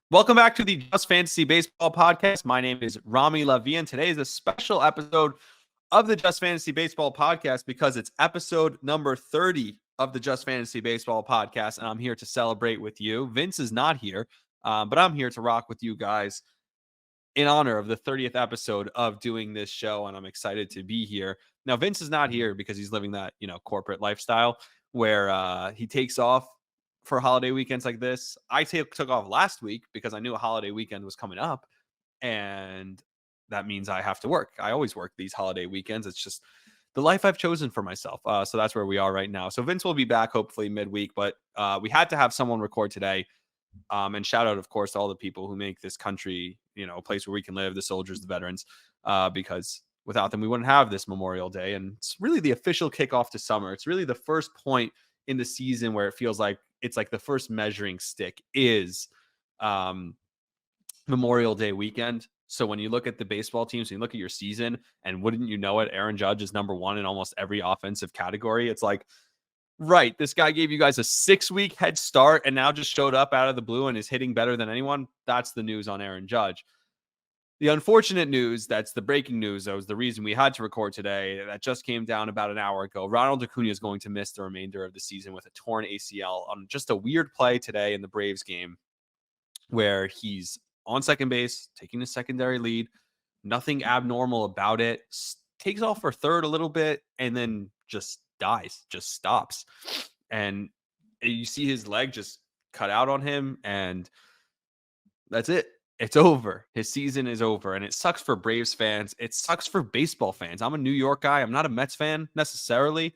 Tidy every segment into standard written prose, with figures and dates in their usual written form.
Welcome back to the Just Fantasy Baseball podcast. My name is Rami and today is a special episode of the Just Fantasy Baseball podcast because it's episode number 30 of the Just Fantasy Baseball podcast, and I'm here to celebrate with you. Vince is not here, but I'm here to rock with you guys in honor of the 30th episode of doing this show, and I'm excited to be here. Now, Vince is not here because he's living that, corporate lifestyle where he takes off for holiday weekends like this. I took off last week because I knew a holiday weekend was coming up, and that means I have to work. I always work these holiday weekends. It's just the life I've chosen for myself. So that's where we are right now. So Vince will be back hopefully midweek, but we had to have someone record today. And shout out, of course, to all the people who make this country, a place where we can live, the soldiers, the veterans, because without them, we wouldn't have this Memorial Day. And it's really the official kickoff to summer. It's really the first point in the season where it feels like it's like the first measuring stick is Memorial Day weekend. So when you look at the baseball teams, you look at your season, and wouldn't you know it, Aaron Judge is number one in almost every offensive category. It's like, right, this guy gave you guys a 6-week head start and now just showed up out of the blue and is hitting better than anyone. That's the news on Aaron Judge. The unfortunate news, that's the breaking news, that was the reason we had to record today, that just came down about an hour ago. Ronald Acuna is going to miss the remainder of the season with a torn ACL on just a weird play today in the Braves game where he's on second base, taking a secondary lead, nothing abnormal about it, takes off for third a little bit, and then just dies, just stops. And you see his leg just cut out on him, and that's it. It's over. His season is over, and it sucks for Braves fans. It sucks for baseball fans. I'm a New York guy. I'm not a Mets fan necessarily,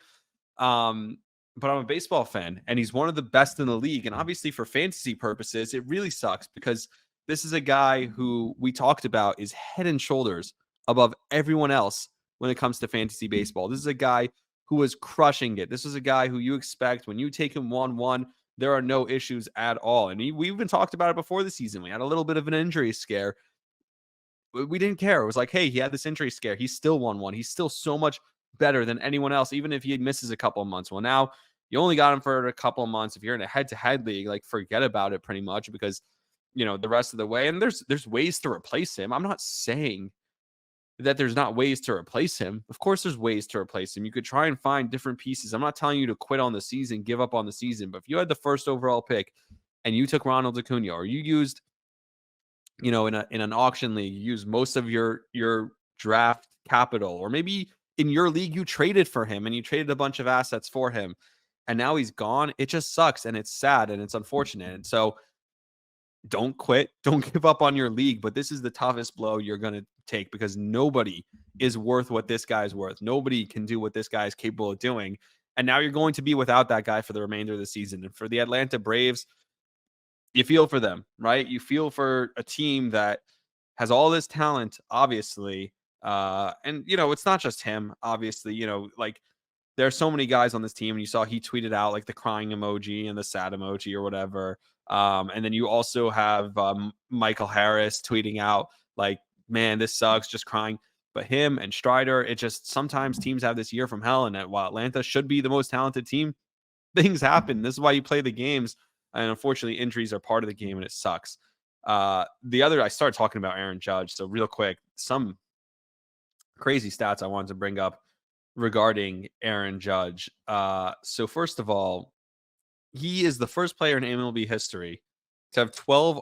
but I'm a baseball fan, and he's one of the best in the league. And obviously for fantasy purposes, it really sucks because this is a guy who we talked about is head and shoulders above everyone else when it comes to fantasy baseball. This is a guy who was crushing it. This is a guy who you expect when you take him 1-1, there are no issues at all. And we even talked about it before the season. We had a little bit of an injury scare. We didn't care. It was like, hey, he had this injury scare. He's still 1-1. He's still so much better than anyone else, even if he misses a couple of months. Well, now you only got him for a couple of months. If you're in a head-to-head league, like forget about it pretty much because, the rest of the way. And there's ways to replace him. I'm not saying that there's not ways to replace him. Of course, there's ways to replace him. You could try and find different pieces. I'm not telling you to quit on the season, give up on the season. But if you had the first overall pick and you took Ronald Acuna, or you used, in an auction league, you used most of your draft capital, or maybe in your league you traded for him and you traded a bunch of assets for him, and now he's gone. It just sucks, and it's sad, and it's unfortunate. And so don't quit. Don't give up on your league. But this is the toughest blow you're going to take because nobody is worth what this guy's worth. Nobody can do what this guy is capable of doing. And now you're going to be without that guy for the remainder of the season. And for the Atlanta Braves, you feel for them, right? You feel for a team that has all this talent, obviously. And, it's not just him, obviously, like there are so many guys on this team. And you saw he tweeted out like the crying emoji and the sad emoji or whatever. And then you also have Michael Harris tweeting out like, man, this sucks, just crying. But him and Strider, it just sometimes teams have this year from hell. And while Atlanta should be the most talented team, things happen. This is why you play the games. And unfortunately, injuries are part of the game and it sucks. I started talking about Aaron Judge. So real quick, some crazy stats I wanted to bring up regarding Aaron Judge. So first of all, he is the first player in MLB history to have 12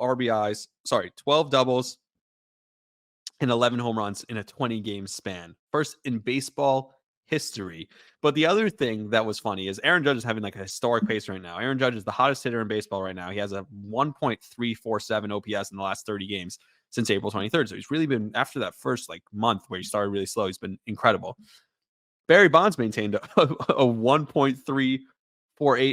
doubles and 11 home runs in a 20-game span. First in baseball history. But the other thing that was funny is Aaron Judge is having like a historic pace right now. Aaron Judge is the hottest hitter in baseball right now. He has a 1.347 OPS in the last 30 games since April 23rd. So he's really been, after that first like month where he started really slow, he's been incredible. Barry Bonds maintained a 1.348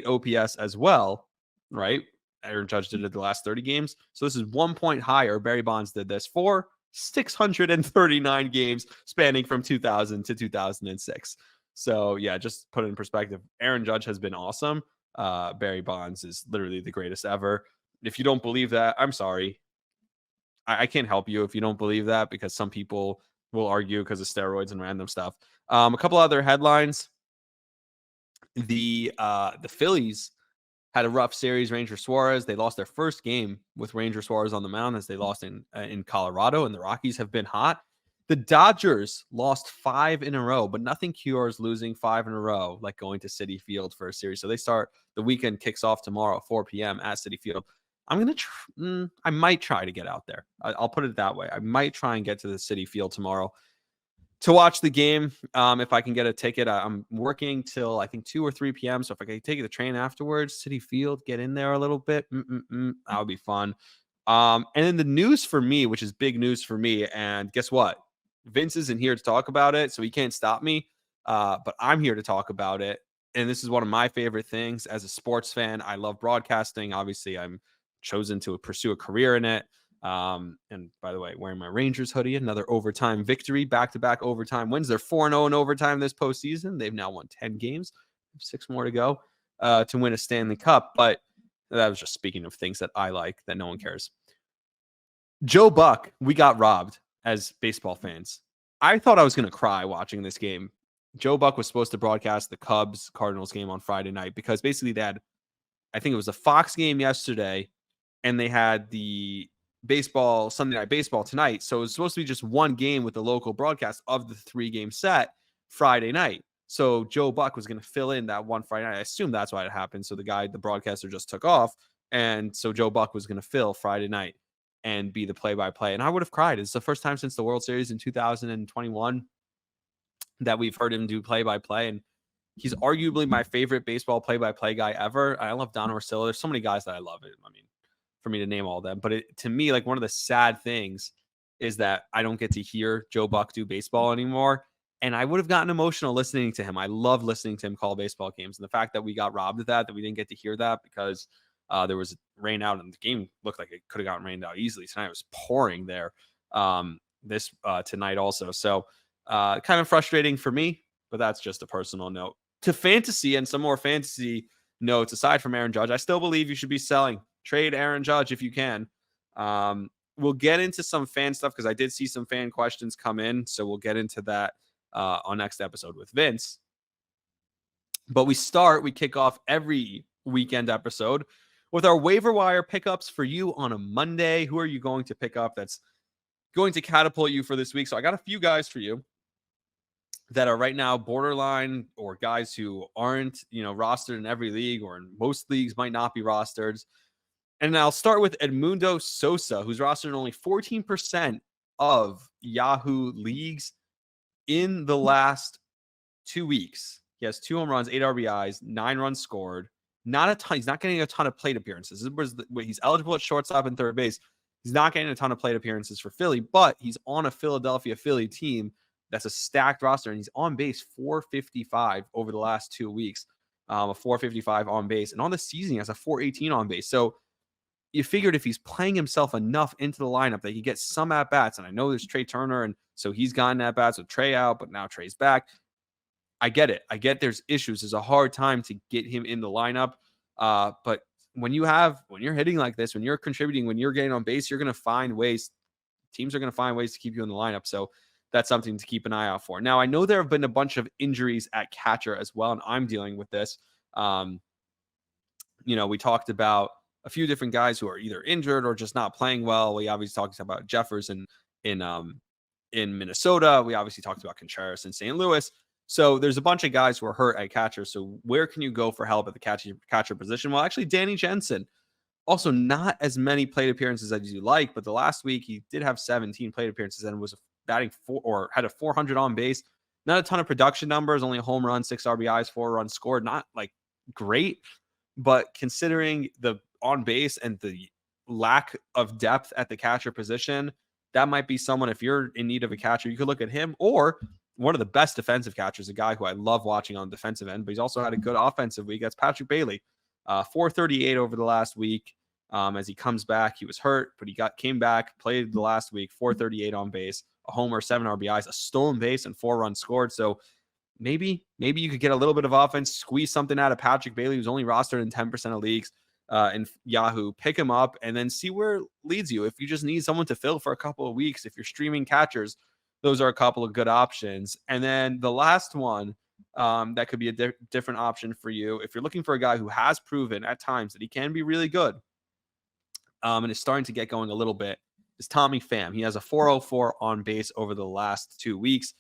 OPS as well, right? Aaron Judge did it the last 30 games. So this is 1 point higher. Barry Bonds did this for 639 games spanning from 2000 to 2006. So yeah, just put it in perspective. Aaron Judge has been awesome. Barry Bonds is literally the greatest ever. If you don't believe that, I'm sorry. I can't help you if you don't believe that because some people will argue because of steroids and random stuff. A couple other headlines. The Phillies had a rough series. Ranger Suarez, they lost their first game with Ranger Suarez on the mound as they lost in Colorado, and the Rockies have been hot. The Dodgers lost 5 in a row, but nothing cures losing 5 in a row, like going to Citi Field for a series. So the weekend kicks off tomorrow at 4 p.m. at Citi Field. I might try to get out there. I'll put it that way. I might try and get to the Citi Field tomorrow to watch the game. If I can get a ticket, I'm working till I think 2 or 3 p.m. So if I can take the train afterwards, Citi Field, get in there a little bit, that would be fun. And then the news for me, which is big news for me, and guess what? Vince isn't here to talk about it, so he can't stop me. But I'm here to talk about it. And this is one of my favorite things as a sports fan. I love broadcasting. Obviously, I'm chosen to pursue a career in it. And by the way, wearing my Rangers hoodie, another overtime victory, back-to-back overtime wins. They're 4-0 in overtime this postseason. They've now won 10 games, 6 more to go to win a Stanley Cup. But that was just speaking of things that I like that no one cares. Joe Buck, we got robbed as baseball fans. I thought I was going to cry watching this game. Joe Buck was supposed to broadcast the Cubs-Cardinals game on Friday night because basically they had, I think it was a Fox game yesterday, and they had the Sunday Night Baseball tonight. So it was supposed to be just one game with the local broadcast of the 3-game set Friday night. So Joe Buck was going to fill in that one Friday night. I assume that's why it happened. So the broadcaster just took off. And so Joe Buck was going to fill Friday night and be the play-by-play. And I would have cried. It's the first time since the World Series in 2021 that we've heard him do play-by-play. And he's arguably my favorite baseball play-by-play guy ever. I love Don Orsillo. There's so many guys that I love. I mean, for me to name all of them. But to me, like, one of the sad things is that I don't get to hear Joe Buck do baseball anymore. And I would have gotten emotional listening to him. I love listening to him call baseball games. And the fact that we got robbed of that we didn't get to hear that because there was rain out and the game looked like it could have gotten rained out easily. Tonight it was pouring there tonight also. So kind of frustrating for me, but that's just a personal note. To fantasy and some more fantasy notes, aside from Aaron Judge, I still believe you should be selling. Trade Aaron Judge if you can. We'll get into some fan stuff because I did see some fan questions come in. So we'll get into that on next episode with Vince. But we kick off every weekend episode with our waiver wire pickups for you on a Monday. Who are you going to pick up that's going to catapult you for this week? So I got a few guys for you that are right now borderline, or guys who aren't, rostered in every league, or in most leagues might not be rostered. And I'll start with Edmundo Sosa, who's rostered in only 14% of Yahoo leagues in the last 2 weeks. He has 2 home runs, 8 RBIs, 9 runs scored. Not a ton. He's not getting a ton of plate appearances. He's eligible at shortstop and third base. He's not getting a ton of plate appearances for Philly, but he's on a Philadelphia Philly team that's a stacked roster, and he's on base 455 over the last 2 weeks. A 455 on base. And on the season, he has a 418 on base. So you figured if he's playing himself enough into the lineup that he gets some at-bats, and I know there's Trey Turner, and so he's gotten at-bats with Trey out, but now Trey's back. I get it. I get there's issues. There's a hard time to get him in the lineup. But when you're hitting like this, when you're contributing, when you're getting on base, you're going to find ways. Teams are going to find ways to keep you in the lineup. So that's something to keep an eye out for. Now, I know there have been a bunch of injuries at catcher as well, and I'm dealing with this. We talked about a few different guys who are either injured or just not playing well. We obviously talked about Jefferson in Minnesota. We obviously talked about Contreras in St. Louis. So there's a bunch of guys who are hurt at catcher. So where can you go for help at the catcher position? Well, actually, Danny Jensen. Also, not as many plate appearances as you like, but the last week he did have 17 plate appearances and was batting had a 400 on base. Not a ton of production numbers, only a home run, 6 RBIs, 4 runs scored. Not like great, but considering the on base and the lack of depth at the catcher position, that might be someone, if you're in need of a catcher, you could look at him. Or one of the best defensive catchers, a guy who I love watching on the defensive end, but he's also had a good offensive week. That's Patrick Bailey. 438 over the last week. As he comes back, he was hurt, but he came back, played the last week, 438 on base, a homer, 7 RBIs, a stolen base, and 4 runs scored. So maybe you could get a little bit of offense, squeeze something out of Patrick Bailey, who's only rostered in 10% of leagues in Yahoo. Pick him up and then see where it leads you. If you just need someone to fill for a couple of weeks, if you're streaming catchers, those are a couple of good options. And then the last one that could be a different option for you. If you're looking for a guy who has proven at times that he can be really good, and is starting to get going a little bit, is Tommy Pham. He has a 404 on base over the last 2 weeks,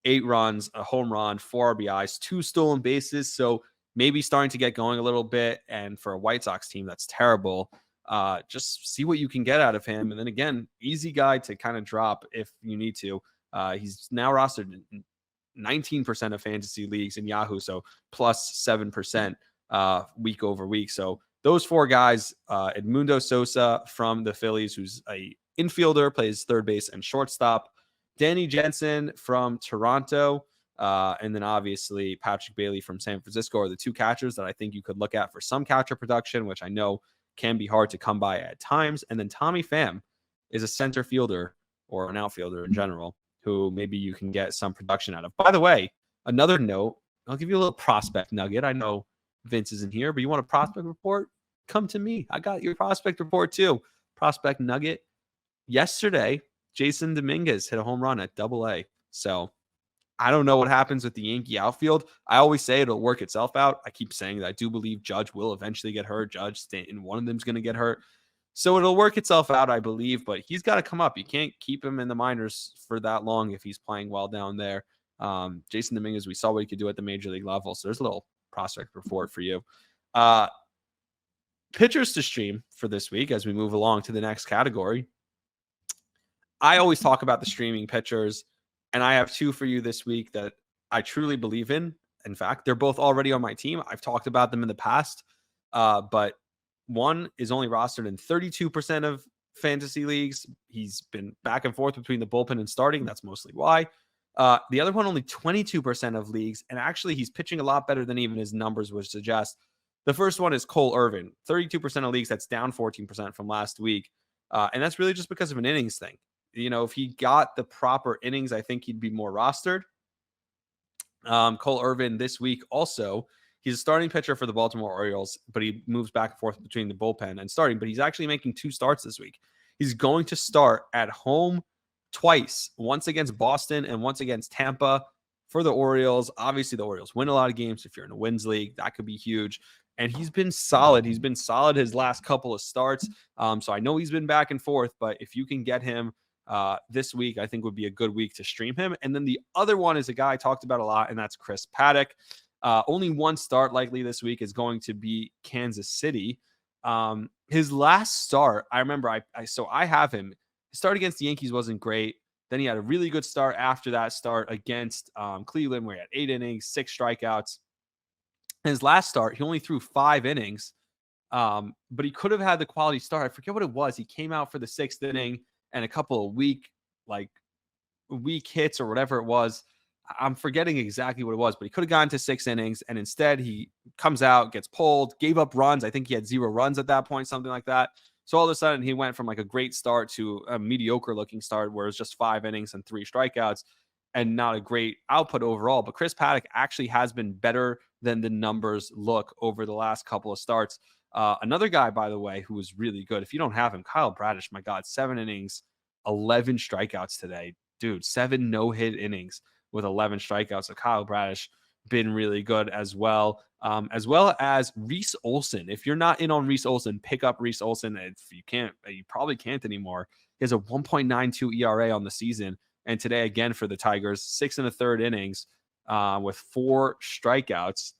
8 runs, a home run, 4 RBIs, 2 stolen bases. So maybe starting to get going a little bit. And for a White Sox team, that's terrible. Just see what you can get out of him. And then again, easy guy to kind of drop if you need to. He's now rostered in 19% of fantasy leagues in Yahoo, so plus 7% week over week. So those 4 guys, Edmundo Sosa from the Phillies, who's a infielder, plays third base and shortstop. Danny Jansen from Toronto, and then obviously Patrick Bailey from San Francisco are the 2 catchers that I think you could look at for some catcher production, which I know can be hard to come by at times. And then Tommy Pham is a center fielder or an outfielder in general who maybe you can get some production out of. By the way, another note, I'll give you a little prospect nugget. I know Vince isn't here, but you want a prospect report? Come to me. I got your prospect report too. Prospect nugget. Yesterday, Jason Dominguez hit a home run at Double-A. So I don't know what happens with the Yankee outfield. I always say it'll work itself out. I keep saying that I do believe Judge will eventually get hurt. Judge, Stanton, one of them's going to get hurt. So it'll work itself out, I believe, but he's got to come up. You can't keep him in the minors for that long if he's playing well down there. Jason Dominguez, we saw what he could do at the major league level. So there's a little prospect report for you. Pitchers to stream for this week as we move along to the next category. I always talk about the streaming pitchers, and I have 2 for you this week that I truly believe in. In fact, they're both already on my team. I've talked about them in the past, but one is only rostered in 32% of fantasy leagues. He's been back and forth between the bullpen and starting. That's mostly why. The other one, only 22% of leagues, and actually he's pitching a lot better than even his numbers would suggest. The first one is Cole Irvin, 32% of leagues. That's down 14% from last week. And that's really just because of an innings thing. You know, if he got the proper innings, I think he'd be more rostered. Cole Irvin this week also, he's a starting pitcher for the Baltimore Orioles, but he moves back and forth between the bullpen and starting, but he's actually making 2 starts this week. He's going to start at home twice, once against Boston and once against Tampa for the Orioles. Obviously, the Orioles win a lot of games. If you're in a wins league, that could be huge. And he's been solid. He's been solid his last couple of starts. So I know he's been back and forth, but if you can get him this week, I think would be a good week to stream him. And then the other one is a guy I talked about a lot, and that's Chris Paddock. Only 1 start likely this week is going to be Kansas City. His last start, I remember I have him. His start against the Yankees wasn't great. Then he had a really good start after that start against Cleveland, where he had 8 innings, 6 strikeouts. His last start, he only threw 5 innings, but he could have had the quality start. I forget what it was. He came out for the 6th inning and a couple of weak hits or whatever it was. I'm forgetting exactly what it was, but he could have gone to 6 innings, and instead he comes out, gets pulled, gave up runs. I think he had 0 runs at that point, something like that. So all of a sudden he went from like a great start to a mediocre looking start where it's just 5 innings and 3 strikeouts and not a great output overall. But Chris Paddock actually has been better than the numbers look over the last couple of starts. Another guy, by the way, who was really good. If you don't have him, Kyle Bradish, my God, 7 innings, 11 strikeouts today. Dude, 7 no-hit innings with 11 strikeouts. So Kyle Bradish been really good as well as Reese Olson. If you're not in on Reese Olson, pick up Reese Olson. If you can't, you probably can't anymore. He has a 1.92 ERA on the season. And today, again, for the Tigers, 6 1/3 innings with 4 strikeouts.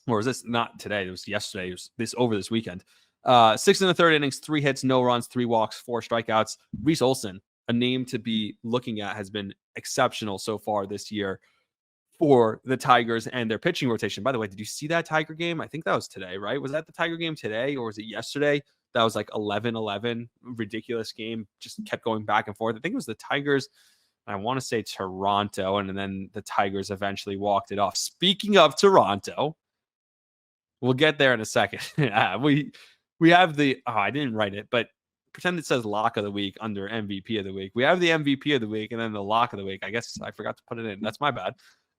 Or was this not today? It was yesterday. It was this weekend. 6 1/3 innings, 3 hits, no runs, 3 walks, 4 strikeouts. Reese Olson, a name to be looking at, has been exceptional so far this year for the Tigers and their pitching rotation. By the way, did you see that Tiger game? I think that was today, right? Was that the Tiger game today, or was it yesterday? That was like 11-11, ridiculous game. Just kept going back and forth. I think it was the Tigers. I want to say Toronto, and then the Tigers eventually walked it off. Speaking of Toronto, we'll get there in a second. We have the, I didn't write it, but pretend it says lock of the week under MVP of the week. We have the MVP of the week and then the lock of the week. I guess I forgot to put it in. That's my bad.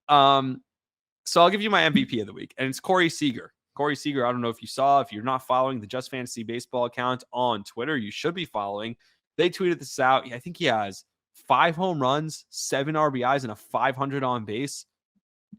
So I'll give you my MVP of the week, and it's Corey Seager. Corey Seager, I don't know if you saw, if you're not following the Just Fantasy Baseball account on Twitter, you should be following. They tweeted this out. I think he has 5 home runs, 7 RBIs, and a 500 on base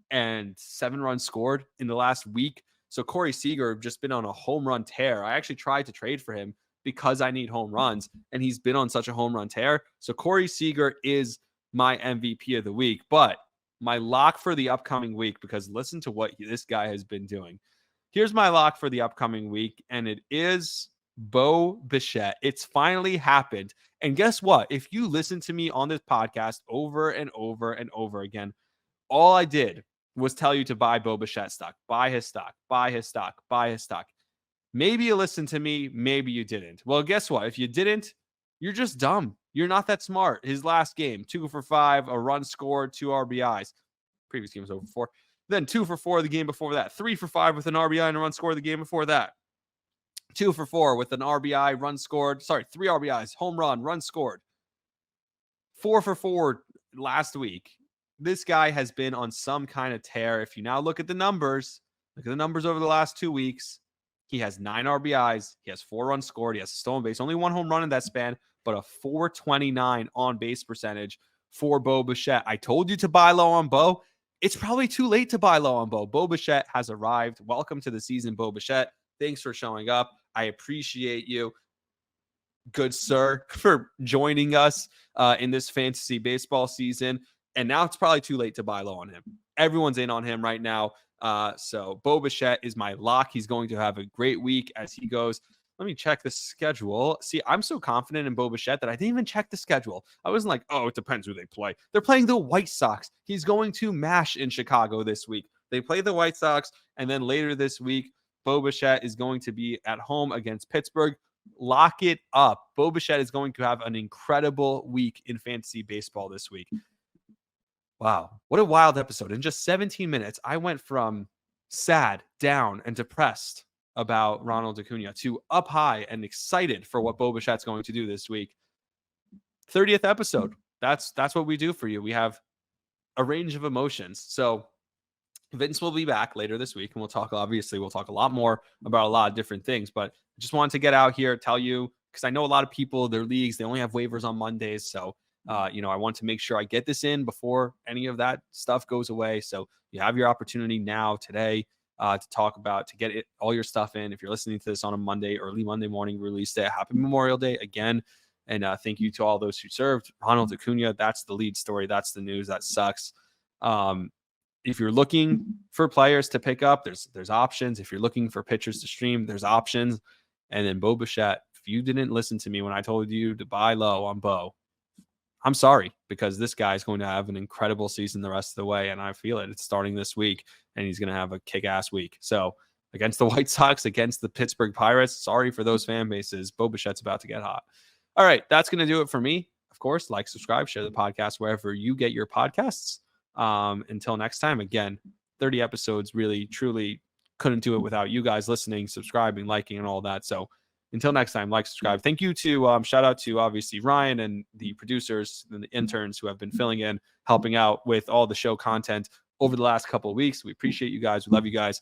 and 7 runs scored in the last week. So Corey Seager just been on a home run tear. I actually tried to trade for him because I need home runs, and he's been on such a home run tear. So Corey Seager is my MVP of the week. But my lock for the upcoming week, because listen to what this guy has been doing. Here's my lock for the upcoming week, and it is Bo Bichette. It's finally happened. And guess what? If you listen to me on this podcast over and over and over again, all I did was tell you to buy Bo Bichette stock, buy his stock, buy his stock, buy his stock. Maybe you listened to me, maybe you didn't. Well, guess what? If you didn't, you're just dumb. You're not that smart. His last game, 2 for 5, a run scored, 2 RBIs. Previous game was over 4. Then 2 for 4 the game before that. 3 for 5 with an RBI and a run scored the game before that. 2 for 4 with an RBI, run scored. Sorry, 3 RBIs, home run, run scored. 4 for 4 last week. This guy has been on some kind of tear. If you now look at the numbers over the last 2 weeks. He has 9 RBIs. He has 4 runs scored. He has a stolen base. Only 1 home run in that span, but a 429 on base percentage for Bo Bichette. I told you to buy low on Bo. It's probably too late to buy low on Bo. Bo Bichette has arrived. Welcome to the season, Bo Bichette. Thanks for showing up. I appreciate you, good sir, for joining us in this fantasy baseball season. And now it's probably too late to buy low on him. Everyone's in on him right now. So Bo Bichette is my lock. He's going to have a great week as he goes. Let me check the schedule. See, I'm so confident in Bo Bichette that I didn't even check the schedule. I wasn't like, oh, it depends who they play. They're playing the White Sox. He's going to mash in Chicago this week. They play the White Sox, and then later this week, Bo Bichette is going to be at home against Pittsburgh. Lock it up. Bo Bichette is going to have an incredible week in fantasy baseball this week. Wow, what a wild episode. In just 17 minutes, I went from sad, down, and depressed about Ronald Acuna to up high and excited for what Bo Bichette's going to do this week. 30th episode. That's what we do for you. We have a range of emotions. So Vince will be back later this week, and we'll talk a lot more about a lot of different things. But I just wanted to get out here, tell you, because I know a lot of people, their leagues, they only have waivers on Mondays. So I want to make sure I get this in before any of that stuff goes away. So you have your opportunity now today to get all your stuff in. If you're listening to this on a Monday, early Monday morning release day, happy Memorial Day again. And thank you to all those who served. Ronald Acuna, that's the lead story. That's the news. That sucks. If you're looking for players to pick up, there's options. If you're looking for pitchers to stream, there's options. And then Bo Bichette, if you didn't listen to me when I told you to buy low on Bo, I'm sorry, because this guy is going to have an incredible season the rest of the way, and I feel it. It's starting this week, and he's going to have a kick-ass week. So against the White Sox, against the Pittsburgh Pirates, sorry for those fan bases. Bo Bichette's about to get hot. All right, that's going to do it for me. Of course, like, subscribe, share the podcast wherever you get your podcasts. Until next time, again, 30 episodes, really, truly couldn't do it without you guys listening, subscribing, liking, and all that. So until next time, like, subscribe. Thank you to shout out to obviously Ryan and the producers and the interns who have been filling in, helping out with all the show content over the last couple of weeks. We appreciate you guys. We love you guys.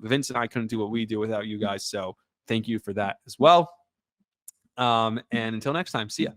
Vince and I couldn't do what we do without you guys. So thank you for that as well. And until next time, see ya.